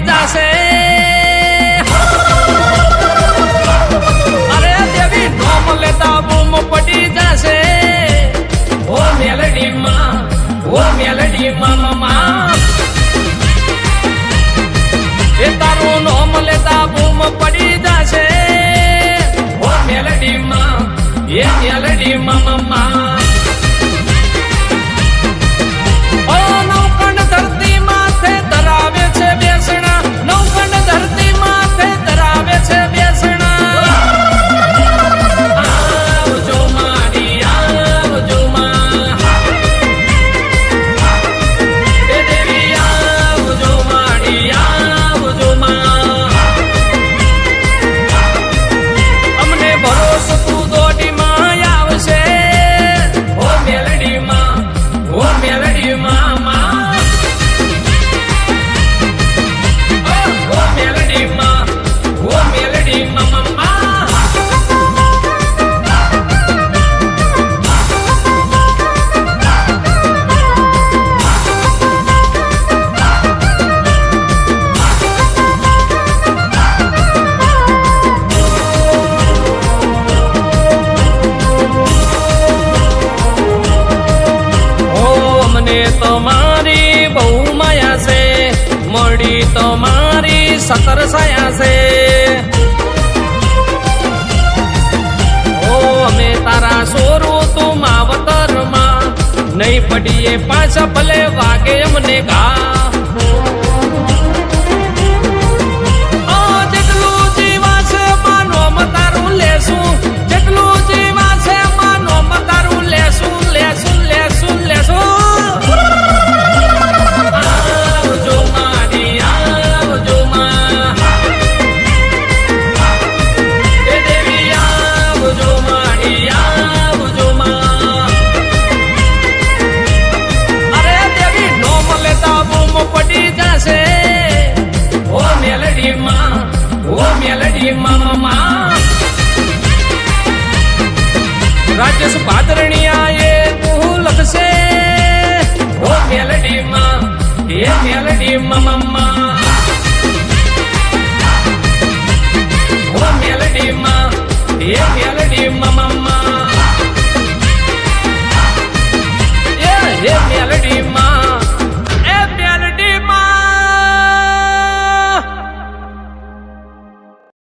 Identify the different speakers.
Speaker 1: જાશે અરે દેવી નોમ લેતા બૂમ પડી જાશે ઓ મેલડી માં મમ્મા એ તારું નોમ લેતા બૂમ પડી જાશે ઓ મેલડી માં મમ્મા તમારી બહુ માયા છે મળી તમારી સતર સાયા છે ઓ અમે તારા સોરું તું માવતરમાં નહીં પડીએ પાછા ભલે વાગે અમને ઘા જેટલું જીવા છે માનોમ તારું લેશું જેટલું જીવા છે માનોમ તારું લેશું રાજસ પાદરણિયા એ તું લખશે ઓ મેલડી માં મમ્મા